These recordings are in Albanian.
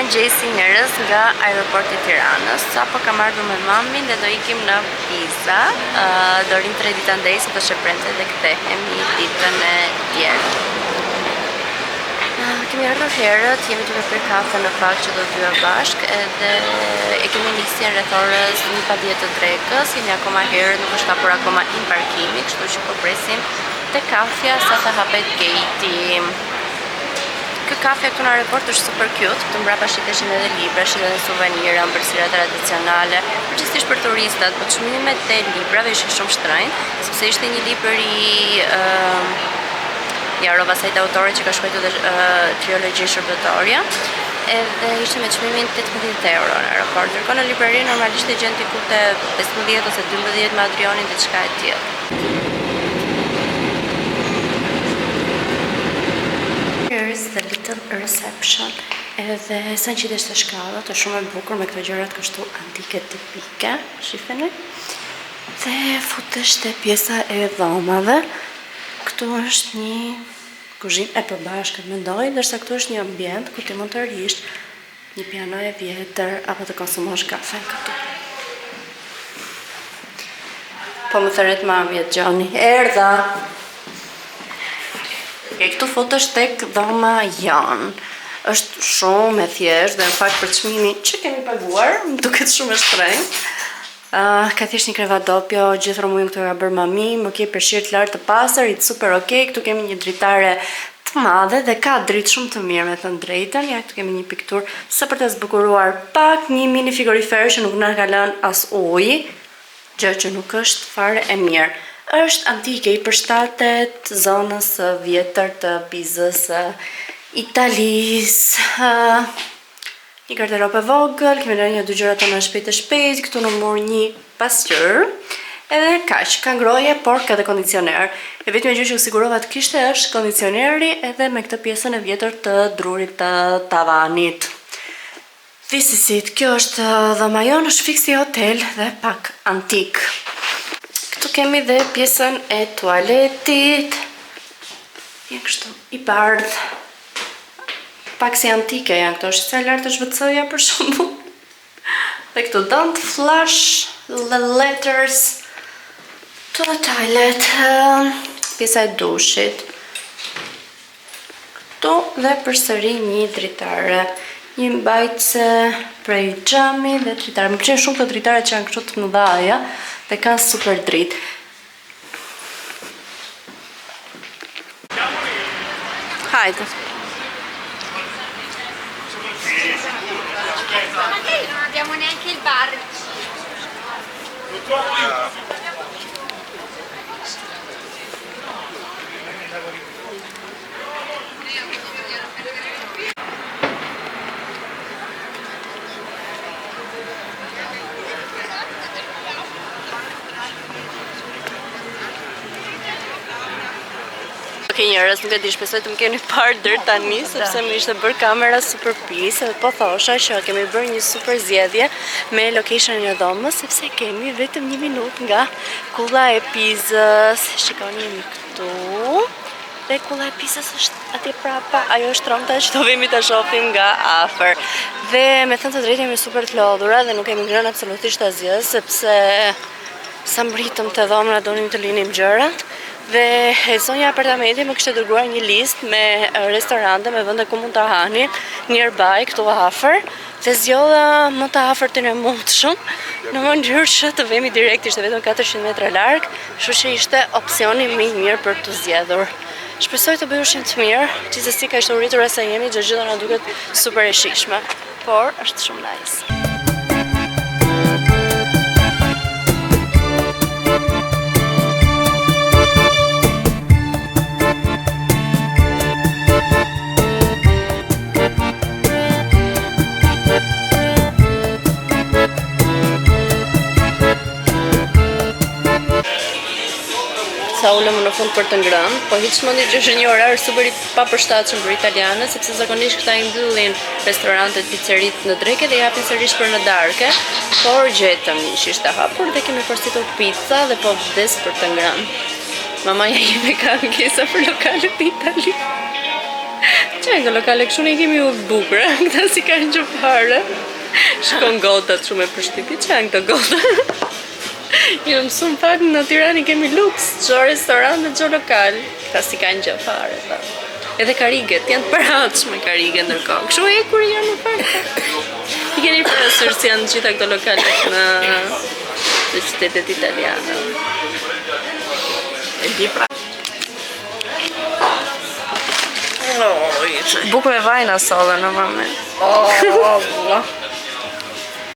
Mirëmëngjesi njerëz nga aeroporti i Tiranës. Sapo kam ardhur me mamin dhe do ikim në Pisa. Do rim 3 ditë andej se do shprehte dhe kthehemi ditën e tjerë. Kemi ardhur herët, jemi duke pirë kafe në fakt që do të bëjmë bashk edhe e kemi nisur rreth orës 1:10 të drekës. Jemi akoma herët, nuk është hapur akoma in parkimi, kështu që po presim te kafja sa të hapet gate-i. Kjo kafe këtu në aeroport është super cute, këtu mbrapa shiteshin edhe libra, shiteshin edhe suvenira, ëmbëlsira tradicionale, përgjithsisht për turistat, por çmimet e librave ishin shumë shtrenjtë, sepse ishte një libër i Rova Sajt autorit që ka shkruar trilogji shërbëtorja, edhe ishte me çmimin 18 euro në aeroport. Ndërkohë në librari normalisht e gjen diku te 15 ose 12 me Adrianin diçka e tillë. Here's the little reception. Edhe sa që ishte shkallët, është shumë e bukur me këto gjërat kështu antike tipike, shifeni. Dhe futesh te pjesa e dhomave. Këtu është një kuzhinë e përbashkët, mendoj, ndërsa këtu është një ambient ku ti mund të rish një piano e vjetër apo të konsumosh kafe këtu. Po më thëret mami e Gjoni, erdha! Këtu futesh tek dhoma janë. Është shumë e thjeshtë dhe në fakt për çmimin që kemi paguar, më duket shumë e shtrenjtë. Ka thjesht një krevat doppio, gjithë rrëmujën këtu ka bërë mami, më ke përshirë të lartë të pastër, i super okay. Këtu kemi një dritare të madhe dhe ka dritë shumë të mirë, me thënë drejtën. Ja, këtu kemi një pikturë sa për të zbukuruar pak, një mini frigorifer që nuk na ka lënë as ujë, gjë që nuk është fare e mirë. Është antike, i përshtatet zonës vjetër të Pizës, Italisë, një garderobe vogël, kemi lënë një dy gjëra tona shpejt e shpejt, këtu në mur një pasqyrë, edhe kaq, ka ngroje, por ka dhe kondicioner. E vetmja gjë që u sigurova të kishte është kondicioneri edhe me këtë pjesën e vjetër të drurit të tavanit. This is it, kjo është dhoma jonë, është fiksi hotel dhe pak antik. Këtu kemi dhe pjesën e tualetit. Janë kështu i bardh. Pak si antike janë këto, është sa lartë të zhvëtsoja për shembull. Dhe këtu don't flush the letters to the toilet. Pjesa e dushit. Këtu dhe përsëri një dritare. Një mbajtëse prej xhami dhe dritare. Më pëlqejnë shumë këto dritare që janë kështu të mëdha dhe kanë super dritë. Hajde. Non abbiamo neanche il bar. Ok njerëz, nuk e di, shpresoj të më keni parë deri tani, sepse më ishte bërë kamera super peace, edhe po thosha që kemi bërë një super zgjedhje me locationin e dhomës, sepse kemi vetëm 1 minutë nga kulla e Pizës. Shikoni jemi këtu. Dhe kulla e Pizës është atje prapa, ajo është tromta që do vemi ta shohim nga afër. Dhe me thënë të drejtë jemi super të lodhura dhe nuk kemi ngrënë absolutisht asgjë, sepse sa mbritëm te dhomra donim të linim gjërat. Dhe e zonja apartamenti më kishte dërguar një listë me restorante, me vende ku mund të hani nearby këtu afër, dhe zgjodha më të afërtin e mundshëm, në mënyrë që të vemi direkt, ishte vetëm 400 metra larg, kështu që ishte opsioni më i mirë për të zgjedhur. Shpresoj të bëj ushqim të mirë, gjithsesi ka ishte uritur sa jemi, gjë na duket super e shijshme, por është shumë nice. Sa ulëm në fund për të ngrënë, po hiç s'mendoj që është një orar super i papërshtatshëm për italianë, sepse zakonisht këta i mbyllin restorantet, pizzeritë në drekë dhe japin sërish për në darkë, por gjetëm një që ishte hapur dhe kemi përshtitur pizza dhe po vdes për të ngrënë. Mamaja ime ka ankesa për lokalet në Itali. Që nga lokale kështu ne kemi u bukur. Këta si kanë që fare. Shkon gotat shumë e përshtypje. Që janë këto gota? Jo mësum pak në Tiranë kemi luks, çdo restorant dhe çdo lokal. Këta si kanë që fare. Edhe kariget, janë të përhatshme karige ndërkohë. Kështu e kur janë në park. I keni parasysh se janë gjitha këto lokalet në qytetet italiane. E di pra. Buku me vajna solle normalment.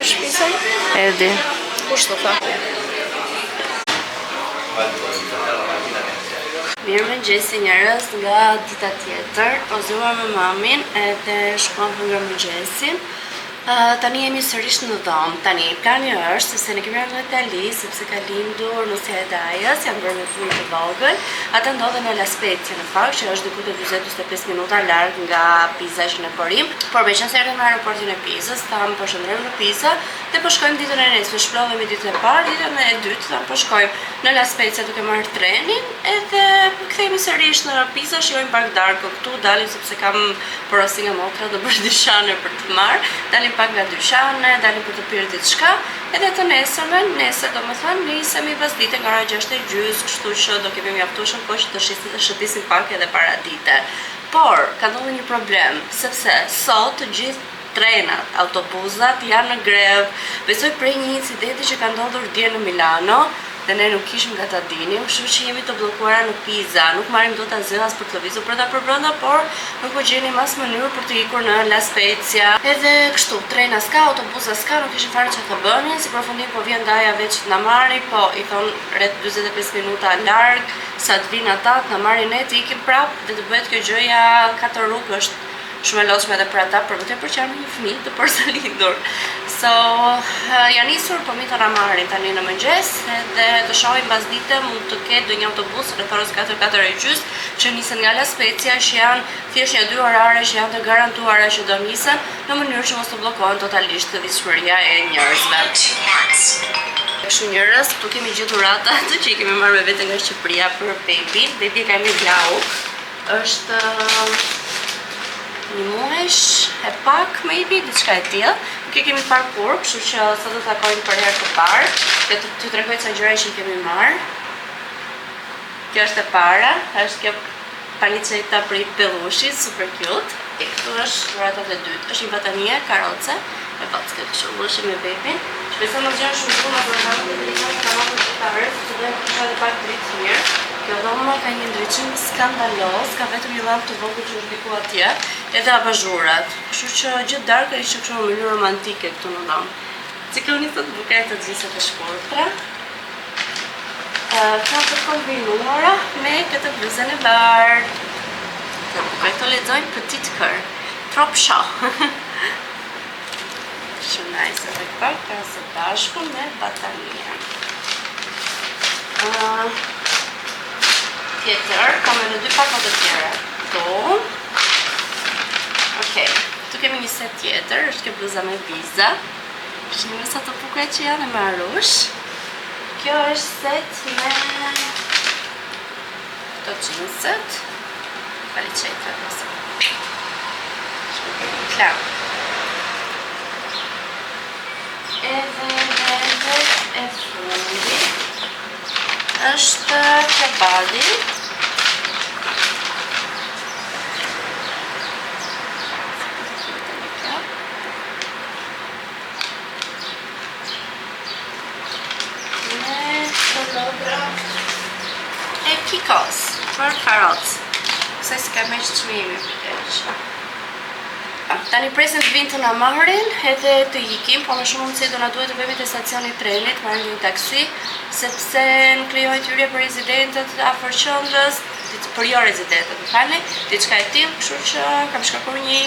Shpisoj? E di. Kush të tha? Mirëmëngjesi njerëz nga dita tjetër. Pozuar me mamin edhe shkuam për mirëmëngjesin. Tani jemi sërish në dhomë. Tani plani është sepse ne kemi ardhur në Itali sepse ka lindur nusja e Dajës, janë bërë me fëmijë të vogël. Ata ndodhen në La Spezia në fakt, që është diku te 40-45 minuta larg nga Pisa që ne porim. Por me qenë se erdhëm në aeroportin e Pisës, thamë po shndrojmë në Pisa dhe po shkojmë ditën e nesër. Shpëllojmë ditën e parë, ditën e dytë thamë po shkojmë në La Spezia duke marrë trenin edhe kthehemi sërish në Pisa, shijojmë Park d'Arco këtu, dalim sepse kam porosi nga motra do bëj dyshane për të marrë. Dalim pak nga dyshane, dalim për të pirë diçka, edhe të nesërmen, nesër do më thënë, nisemi pasdite nga ora 6:30, kështu që do kemi mjaftueshëm kohë që të shëtisim pak edhe para dite. Por, ka ndodhur një problem, sepse sot të gjithë trenat, autobusat janë në grevë. Besoj prej një incidenti që ka ndodhur dje në Milano, dhe ne nuk kishim nga ta dinim, kështu që jemi të bllokuara në Pisa. Nuk marrim dot asgjë as për të lëvizur për ta përbrenda, por nuk u gjenim as mënyrë për të ikur në La Spezia. Edhe kështu, trena s'ka, autobusa s'ka, nuk kishim fare çfarë të bënin. Si përfundim po vjen Daja veç të na marri, po i thon rreth 45 minuta larg, sa të vinë ata, të na marrin ne, të ikim prap, dhe të bëhet kjo gjëja 4 rrugë është shumë e lodhshme edhe për ata, për vërtet për që janë një fëmijë të përsëritur. So, janë nisur, po mi të na marrin tani në mëngjes, edhe të shohim pasdite mund të ketë ndonjë autobus rreth orës 4:30 që nisen nga La Spezia, që janë thjesht një 2 orare që janë të garantuara që do nisen në mënyrë që mos të bllokohen totalisht vizshmëria e njerëzve. Kështu njerëz, tu kemi gjithë dhuratat që i kemi marrë me vete nga Shqipëria për Babyn. Baby ka një glau, është një muesh e pak, maybe, diçka e tillë. Nuk e kemi parë kur, kështu që sot do të takojmë për herë të parë. Dhe t'ju tregoj ca gjëra që kemi marrë. Kjo është e para, është kjo paliceta prej pellushi, super cute. Këtu është dhurata e dytë, është një batanie karroce me packë kështu, ulëshim me Babyn. Shpresoj mos janë shumë shumë për të drejtuar kanalin e parë, sepse do të kisha edhe pak dritë mirë. Kjo dhomë ka një ndriçim skandaloz, ka vetëm një llampë të vogël që është diku atje, edhe abazhurat. Kështu që gjithë darka ishte kështu në mënyrë romantike këtu në dhomë. Ciklonistat buket të gjithë të shkurtra. Ka të kombinuara me këtë bluzën e bardhë. Të bukur këto lexojnë petit cœur, trop chaud. Shumë nice edhe këto, ka së bashku me batanie. Tjetër, kam edhe 2 pakot të tjera. Këtu. Okej, këtu kemi një set tjetër, është kjo bluza me viza. Shihni sa të bukura që janë me arush. Kjo është set me këto jeanset. Paliceta nëse. Klar. Edhe e fundit është kjo body. E Kikos për karrots. Kësaj si ka me që çmimi për të. Tani presim të vinë të na marrin edhe të ikim, po më shumë mundësi do na duhet të vemi te stacioni i trenit, marrim një taksi, sepse nuk lejohet hyrje për rezidentët afër qendrës, për jo rezidentët, më falni, diçka e tillë, kështu që kam shkarkuar një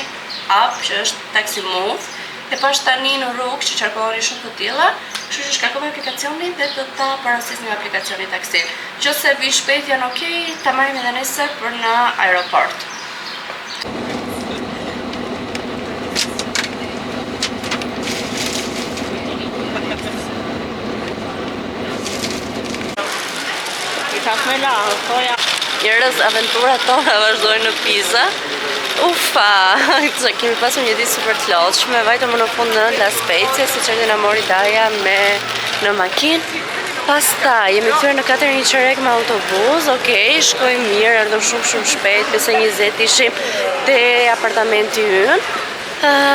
app që është Taxi Move. E pash tani në rrugë që qarkoheni shumë të tilla, kështu që shkarkojmë aplikacionin dhe do ta parasis në aplikacionin taksi. Nëse vi shpejt janë okay, ta marrim edhe nesër për në aeroport. I tak me la, thoja. Njerëz, aventurat tona vazhdojnë në Pisa. Ufa, kemi pasur një ditë super të lodhshme, vajtëm në fund në La Spezia, siç erdhi na mori Daja në makinë. Pastaj jemi kthyer në 4:15 me autobus. Okej, shkoi mirë, erdhëm shumë shpejt, besoj 20 ishim te apartamenti ynë.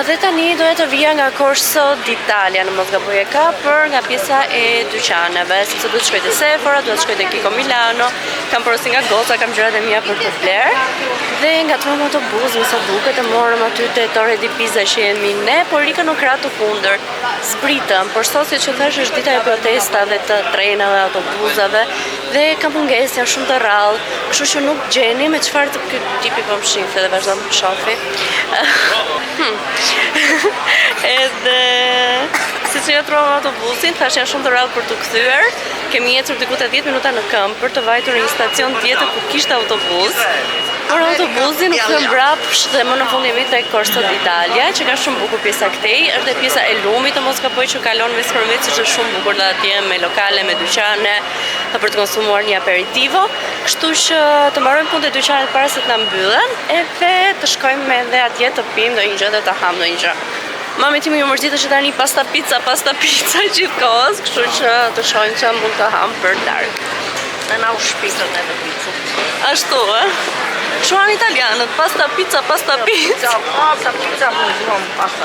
Dhe tani doja të vija nga Corso d'Italia, në mos gaboj e kapër, nga pjesa e dyqaneve, sepse duhet të shkoj te Sephora, duhet të shkoj te Kiko Milano, kam porosi nga goca, kam gjërat e mia për të bler. Dhe ngatruam autobus, me sa duket, e morëm aty te Torre di Pisa që jemi ne, por Rika nuk ra të kundër. Zbritëm, por sot siç u thash është dita e protestave të trenave, autobusave dhe ka mungesë, janë shumë të rrallë, kështu që nuk gjeni me çfarë të ky tipi po mshifte dhe vazhdon të shofi. Edhe si që jatruam autobusin, thash janë shumë të rrallë për të kthyer. Kemi ecur diku te 10 minuta në këmbë për të vajtur në një stacion tjetër ku kishte autobus. Por autobusi nuk thëm brapsh dhe më në fund jemi tek Corso d'Italia, që ka shumë bukur pjesa këtej, është dhe pjesa e lumit të mos gaboj që kalon mes përmet, që është shumë bukur dhe atje me lokale, me dyqane, për të konsumuar një aperitivo. Kështu që të mbarojmë punë të dyqanet para se të na mbyllen, edhe të shkojmë edhe atje të pim ndonjë gjë dhe të ham ndonjë gjë. Mami timi ju mërzitë që tani pasta pizza gjithkohës, kështu që të shohim që mund të ham për darkë. Në na u shpikën edhe pizza. Ashtu, Shuan italianët, pasta pizza. Pasta pizza, mund pasta.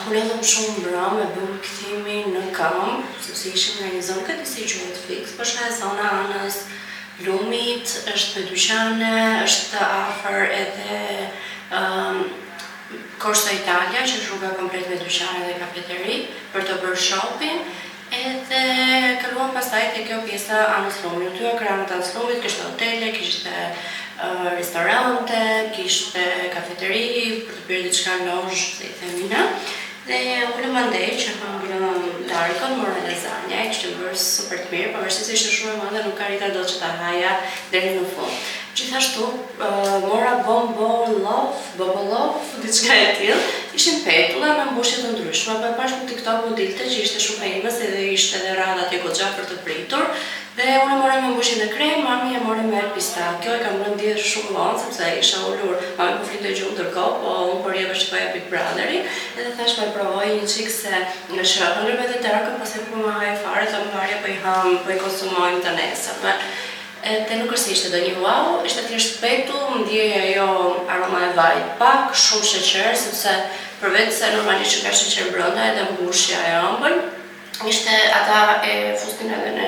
U lodhëm shumë mbrëmë, e bëmë kthimi në këmbë, sepse ishim në një zonë këtë si gjuhet fix, por shka e zona anës lumit, është me dyqane, është afër edhe Corso Italia, që është rruga komplet me dyqane dhe kafeteri, për të bërë shopping, edhe kaluam pastaj te kjo pjesa anës lumit. Ty ekranët anës lumit, kishte hotele, kishte restorante, kishte kafeteri, për të bërë diçka lozh, si i themina. Dhe ulëm andej që hangëm darkën, morën lasagna, e kishte bërë super të mirë, pavarësisht se ishte shumë e madhe, nuk arrita dot që ta haja deri në fund. Gjithashtu mora bobolov, diçka e tillë, ishin petulla me mbushje të ndryshme, po e pash në TikTok u dilte që ishte shumë famous edhe ishte edhe radha atje goxha për të pritur. Dhe unë e morëm me mbushje në krem, mami e morëm me pistakjo, e kam bërë ndjerë shumë vonë, sepse isha ullur, mami po flitoj gjumë ndërkohë, po unë por jeve shikoja Big Brotheri, edhe thash me provoj një qikë se në shëhëndër me dhe darkën, pas e po më hajë fare, të më varja po i ham, po i konsumojmë të nesërme. Dhe nuk është ishte do një wow, ishte thjesht petull, më ndjeja jo aroma e vajt pak, shumë sheqer, sepse përveç se normalisht që ka sheqer brënda edhe mbushja e ëmbël, ishte ata e fustin edhe në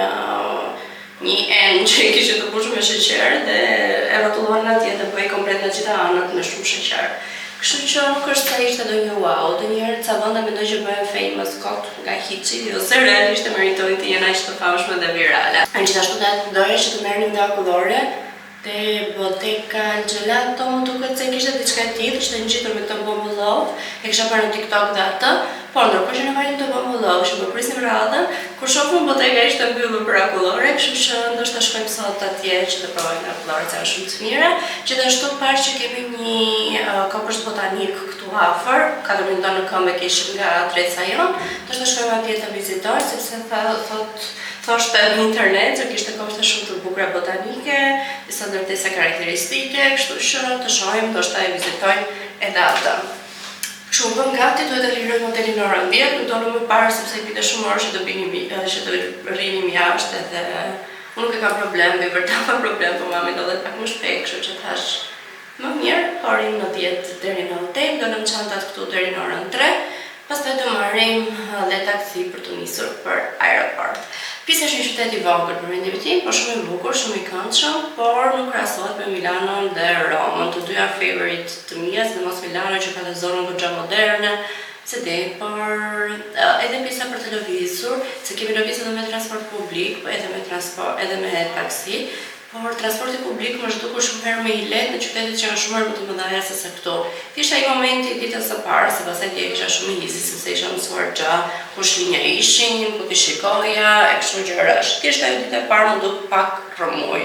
një enë që i kishte të mbushur me sheqer dhe e rrotulluan atje dhe bëj komplet në gjitha anët me shumë sheqer. Kështu që nuk është se ishte do një wow, dhe njerë ca vënda mendoj që bëhen famous kot nga hiqi, ose realisht e meritojnë të jenë aq të famshme dhe virale. Gjithashtu doja që të merrnim nga akullore, te Bottega Gelato, më duket se kishte diçka e tillë, ishte ngjitur me të bombulov, e kisha parë në TikTok dhe atë, por ndërkohë që ne vajim të bombulov, që po prisnim radhën, kur shohëm Bottega ishte mbyllur për akullore, kështu që ndoshta shkojmë sot atje që të provojmë akullore, që është shumë të mira. Gjithashtu parë që kemi një kopësht botanik këtu afër, 4 minuta në këmbë kishim nga treca jonë, ndoshta shkojmë atje të vizitojmë, sepse thoshte në internet që kishte kopshte shumë të bukura botanike, disa ndërtesa karakteristike, kështu që të shohim, ndoshta e vizitojmë edhe atë. Kështu bëm gati, duhet të lirojmë hotelin në orën 10, nuk donë më parë sepse i pite shumë orë që të rrinim jashtë edhe unë nuk e kam problem, me vërtet pa problem, po mami do dhe pak më shpejt, kështu që thash më mirë, orin në 10 deri në hotel, do në çantat këtu deri në orën 3. Pastaj do marrim dhe taksi për të nisur për aeroport. Pisa është një qytet i vogël për mendimin tim, por shumë i bukur, shumë i këndshëm, por nuk krahasohet me Milanon dhe Romën. Të dy janë favorite të mia, sidomos Milano që ka të zonën goxha moderne, por edhe pjesa për të lëvizur, se kemi lëvizur edhe me transport publik, po edhe me taksi. Por transporti publik më zhdukur shumë herë më i lehtë në qytetet që janë shumë më të mëdha se këtu. Thjesht ai momenti i ditës së parë, se pastaj dia kisha shumë easy, sepse isha mësuar gjë, kush linja ishin, ku ti shikoja, e kështu gjërash. Thjesht ajo ditë e parë më duk pak rrëmuj.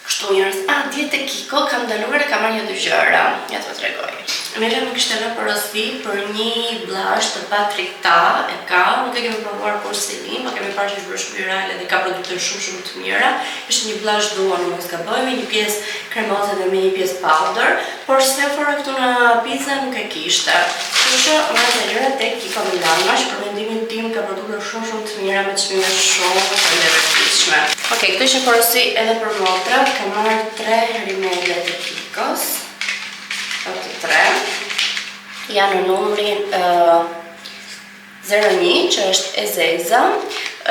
Kështu njerëz, diet e Kiko kam ndaluar e kam marrë dy gjëra, ja t'u tregoj. Mela më kishte lënë porosi për një blazh të Patrick Ta, e ka, nuk e kemi provuar kurse po kemi parë që është shumë viral dhe ka produkte shumë të mira. Është një blazh duan, nuk e zgaboj, me një pjesë kremoze dhe me një pjesë powder, por Sephora këtu në Pisa nuk e kishte. Kështu që marrë të gjëra tek Kiko Milano, që për mendimin tim ka produkte shumë të mira me çmime shumë të rëndësishme. Okej, këtu ishte porosi edhe për motra, kam marrë 3 rimele të Kikos. Të 3 janë në numrin 01 që është Ezeza,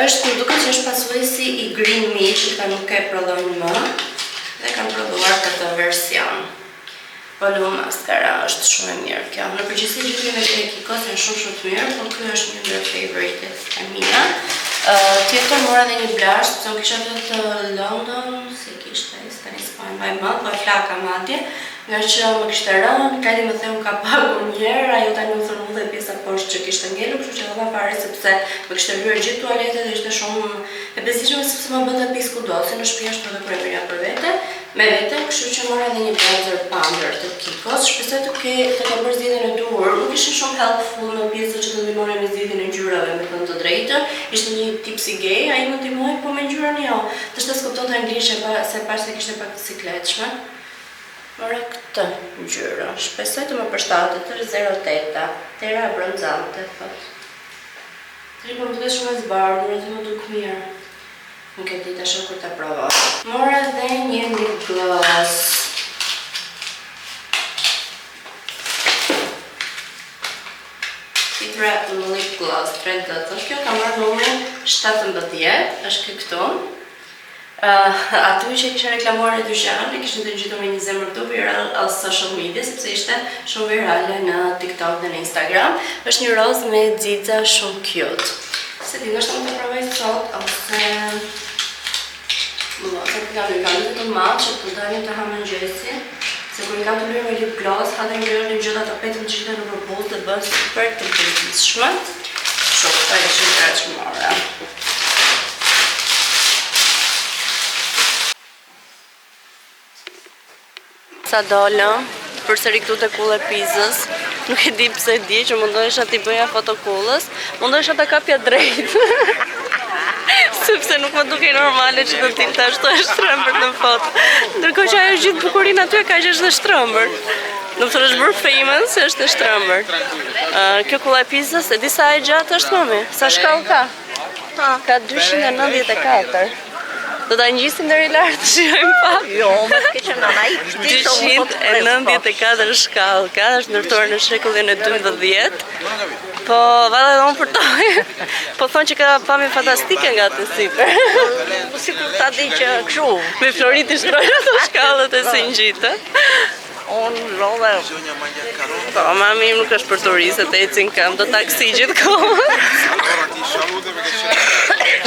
është më duket që është pasuesi i Green Me që ta nuk e prodhojnë më dhe kanë prodhuar këtë version. Volume maskara është shumë e mirë kjo. Në përgjithësi gjithë rimele e Kikos janë shumë të mirë, por ky është një ndër favorites e mia. Tjetër mora dhe një blazh, sepse unë kisha të London, si kishte, tani s'po e mbaj mend, po e flaka madje, nga që më kishte rënë, Kali më theu ka pagur njëherë, ajo tani më thonë dhe pjesa poshtë që kishte ngelur, kështu që dha fare sepse më kishte lyer gjithë tualetet dhe ishte shumë e bezdishme sepse më bënte pis kudo, se në shtëpi është edhe kremëria për vete, me vete, kështu që mora edhe një bronzer powder të Kikos, shpresoj të kemë bërë zgjidhjen e duhur, nuk ishin shumë helpful në pjesën që të ndihmonin me zgjidhjen e ngjyrave, me thënë të drejtën, ishte një tip si gay, ai më ndihmoi, po me ngjyrën jo. Të shtes kuptonte anglisht se pas se kishte pak të sikletshme. Mora këtë ngjyrë, shpresoj të më përshtatet, është 08, tera e bronzante, thot. Tani po më duket shumë e zbardhur, aty më duk mirë. Nuk e di tash kur ta provoj. Mora dhe një lip gloss. Citra lip gloss 3D. Kjo ka marrë numrin 17, është këtu. Aty që kisha reklamuar e dyqan, e kishin të gjithu me një zemër këtu viral al social media, sepse ishte shumë virale në TikTok dhe në Instagram. Është një roz me xixa shumë cute. Se di, nështë më të provoj sot, ose se ka të malë që të dalim të hamë mëngjesin, se kur i kam të lyrë me lip gloss, hadhe një lyrë një gjitha të petë më qita në përbuz dhe bënë super të përgjithshme. Shumë, ta e shumë të rëqmore. Sa dollëm, përsëri këtu të kull e Pizës, nuk e di pse di që mundohesha t'i bëja fotokullës, mundohesha t'a kapja drejt. Sepse nuk më duke normale që të tim të ashtu e shtrëmbër në foto. Ndërkohë që ajo gjithë bukurin aty e ka që është dhe shtrëmbër. Nuk të është bërë famous, se është dhe shtrëmbër. Kjo kulla e Pizës, e disa e gjatë është mami, sa shkallë ka? Ka 294. Do ta ngjisim deri lart të shijojmë pak. Jo, më ke qenë nana i 294 shkallë ka, është ndërtuar në shekullin e 12. Po, valla unë përtoj. Po thonë që ka pamje fantastike nga të sipër. Po sikur ta di që kështu. Me Florit i shtrojnë ato shkallët e si ngjitë. Unë lodhe. Po, mami nuk është për turistët, e ecin kam do taksi gjithkohë.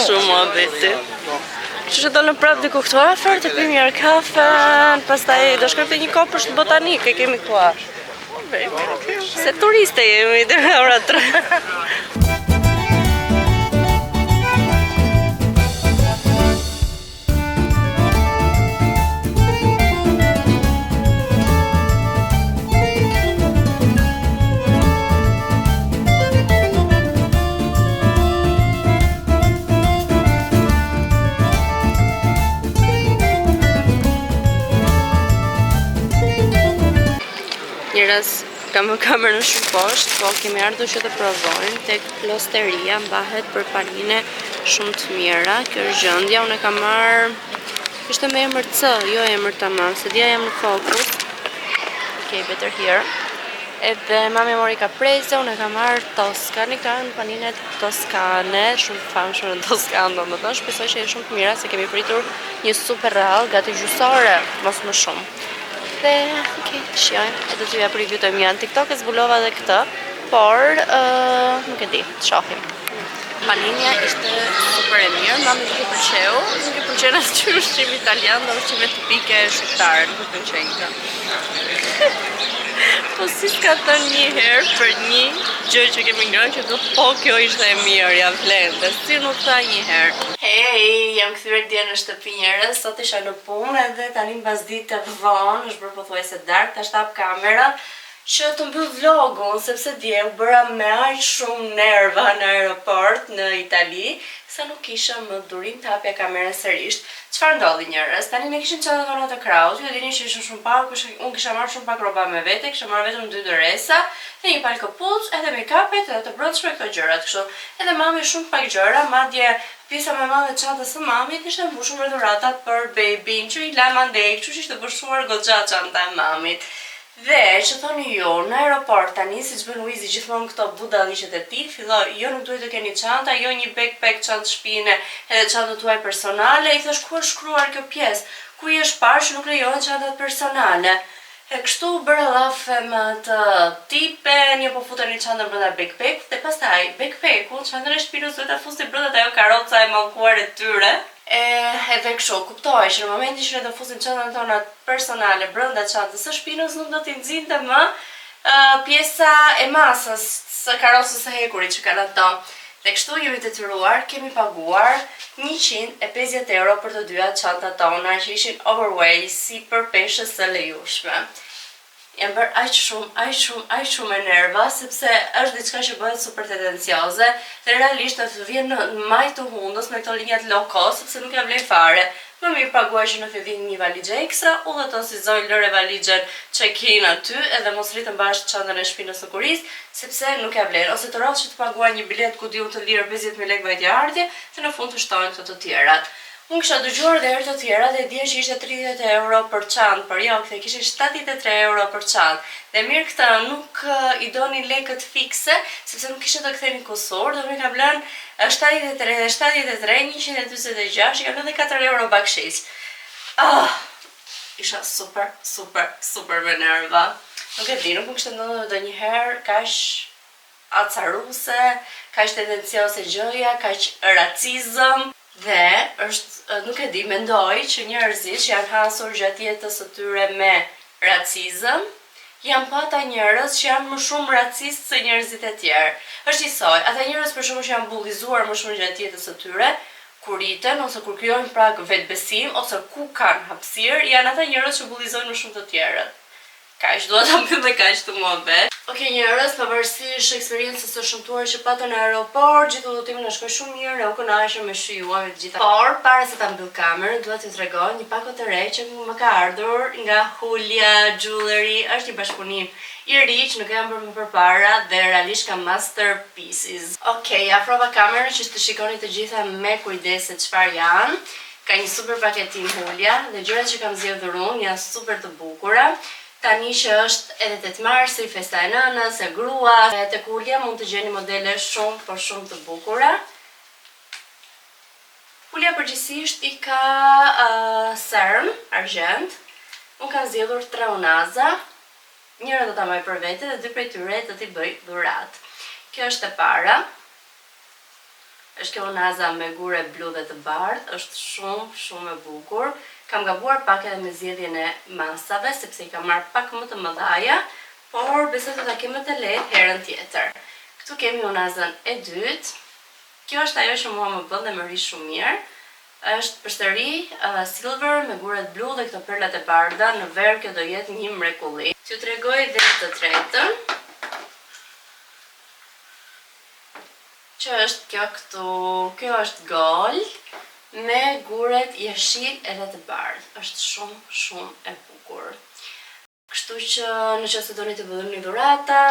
Shumë më veti. Që që dollën prapë diku këtu afër, të pim njerë kafe, pastaj do shkojmë te një kopësht botanik, e kemi kua. Se turiste jemi, dhe ora 3. Njerëz kam kamerën shumë poshtë, po kemi ardhur që të provojmë tek Flosteria, mbahet për panine shumë të mira. Kjo është gjendja, unë e kam marrë, ishte me emër C, jo emër tamam, se dia jam në Focus. Okay, better here. Edhe mami mori kaprese, unë e kam marrë Toscane, kanë paninet Toscane, shumë famshme në Toskanë, domethënë, shpresoj që janë shumë të mira se kemi pritur një super rall, gati gjysore, mos më shumë. Dhe, okay, shijojmë, e do t'ju jap review të mia në TikTok, e zbulova edhe këtë, por nuk e di, shohim. Paninja ishte super e mirë, mami nuk i pëlqeu, nuk i pëlqen asnjë ushqim italian, dhe ushqime tipike shqiptare, nuk i pëlqejnë këto. Po si s'ka thënë një herë për një gjë që kemi ngrënë që thotë po kjo ishte e mirë, ja vlen, dhe si nuk tha një herë. Hey, jam kthyer dje në shtëpi njerëz, sot isha në punë edhe tani mbas ditë të vonë, është bërë pothuajse darkë, tash hap kamera që të mbyll vlogun, sepse dje u bëra me aq shumë nerva në aeroport në Itali, sa nuk kisha më durim të hapja kamerën sërish. Çfarë ndodhi njerëz? Tani ne kishim çantat tona të kraut, ju dini që ishte shumë pak, unë kisha marrë shumë pak rroba me vete, kisha marrë vetëm 2 dresa, dhe një palë këpucë, edhe make-upet, edhe të brendshme këto gjërat, kështu. Edhe mami shumë pak gjëra, madje pjesa më e madhe e çantës së mamit ishte mbushur me dhuratat për babyn, që i la mandej, kështu që ishte bëshuar goxha çanta e mamit. Dhe që thoni ju, në aeroport tani, si që bën Luizi gjithmonë këto budallishet e tij, filloi, jo nuk duhet të keni çanta, jo një backpack çantë shtëpine, edhe çantën tuaj personale, i thash ku është shkruar kjo pjesë, ku i është parë që nuk lejohen çantat personale. E kështu bëra llafe me atë tipen, jo po futeni çantën brenda backpack, dhe pastaj backpacku, çantën e shtëpisë duhet ta fusni brenda ajo karroca e mallkuar e tyre. Edhe kështu, kuptoj që në momentin që ne do fusim çantën tona personale brenda çantës së shpinës, nuk do t'i nxinte më pjesa e masës së karrocës së hekurit që kanë ato. Dhe kështu jemi detyruar, kemi paguar 150 euro për të dyja çantat tona që ishin overweight si për peshës së lejushme. Jam bërë aq shumë e nerva, sepse është diçka që bëhet super tendencioze, dhe realisht të vjen në maj të hundës me këto linjat low cost, sepse nuk ja vlen fare. Më mirë paguaj që në fillim një valixhe ekstra, udhëtosizoj lëre valixhen check-in aty, edhe mos rritën bashkë çantën e shpinës së kurisë, sepse nuk ja vlen. Ose të rrosh që të paguaj një bilet ku diu të lirë 50.000 lekë vajtje ardhje, dhe në fund të shtojnë këto të tjerat. Unë kisha dëgjuar dhe herë të tjera dhe dje që ishte 30 euro për çantë, për jo, këthe kishe 73 euro për çantë. Dhe mirë këta nuk i doni lekët fikse, sepse nuk kishe të ktheni kusur, dhe më ka vlen 73, 126, i ka vlen dhe 4 euro bakshish. Isha super me nerva. Nuk e di, nuk më kishte ndodhur ndonjëherë kaq acaruse, kaq tendenciose gjëja, kaq racizëm. Dhe nuk e di, mendoj që njerëzit që janë hasur gjatë jetës së tyre me racizëm, janë pa ata njerëz që janë më shumë racist se njerëzit e tjerë. Është njësoj, ata njerëz për shkakun që janë bullizuar më shumë gjatë jetës së tyre, kur rriten ose kur krijojnë prag vetbesim ose ku kanë hapësirë, janë ata njerëz që bullizojnë më shumë të tjerët. Kaq dua ta mbyll me kaq të muhabet. Okej njerëz, pavarësisht eksperiencës së shëmtuar që patën në aeroport, gjithë udhëtimi na shkoi shumë mirë, u kënaqem me shijuar me të gjitha. Por para se ta mbyll kamerën, dua t'ju tregoj një pako të re që më ka ardhur nga Julia Jewelry, është një bashkëpunim i ri që nuk e kam bërë më përpara dhe realisht ka masterpieces. Okej, afrova kamerën që të shikoni të gjitha me kujdes se çfarë janë. Ka një super paketim Julia dhe gjërat që kam zgjedhur unë janë super të bukura. Tani që është edhe 8 marsi, festa e nënës, e grua, tek Julia mund të gjeni modele shumë të bukura. Julia përgjithsisht i ka serum, argjend. Unë kam zgjedhur 3 unaza. Njëra do ta marr për vete dhe 2 prej tyre do t'i bëj dhuratë. Kjo është e para. Është kjo unaza me gure blu dhe të bardhë, është shumë e bukur. Kam gabuar pak edhe me zgjedhjen e masave, sepse i kam marrë pak më të mëdhaja, por besoj të ta kem më të lehtë herën tjetër. Këtu kemi unazën e dytë. Kjo është ajo që mua më bën dhe më ri shumë mirë. Është përsëri silver me guret blu dhe këto perlat e bardha, në ver kjo do jetë një mrekulli. T'ju tregoj dhe të tretën, që është kjo këtu. Kjo është gold me guret jeshil edhe të bardhë. Është shumë e bukur. Kështu që në qoftë se doni të bëni dhurata,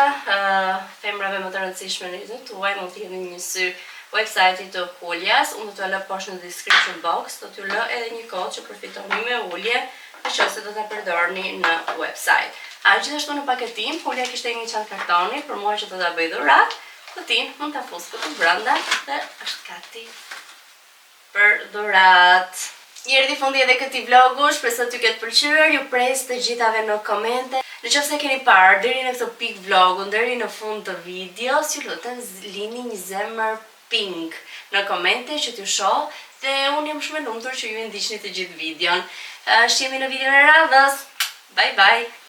femrave më të rëndësishme në jetën tuaj, mund të jeni një sy website-i të Julias. Unë do t'ju lë poshtë në description box, do t'ju lë edhe një kod që përfitoni me ulje, në qoftë se do ta përdorni në website. Gjithashtu në paketim, Hulja kishte një çantë kartoni për mua që të ta bëj dhuratë. Tin mund ta fus këtu brenda dhe është gati për dhuratë. Erdhi fundi edhe këtij vlogu, shpresoj t'ju ketë pëlqyer, ju pres të gjithave në komente. Nëse keni parë deri në këtë pikë vlogun, deri në fund të videos, ju lutem lini një zemër pink në komente që t'ju shoh dhe unë jam shumë e lumtur që ju e ndiqni të gjithë videon. Shihemi në videon e radhës. Bye bye.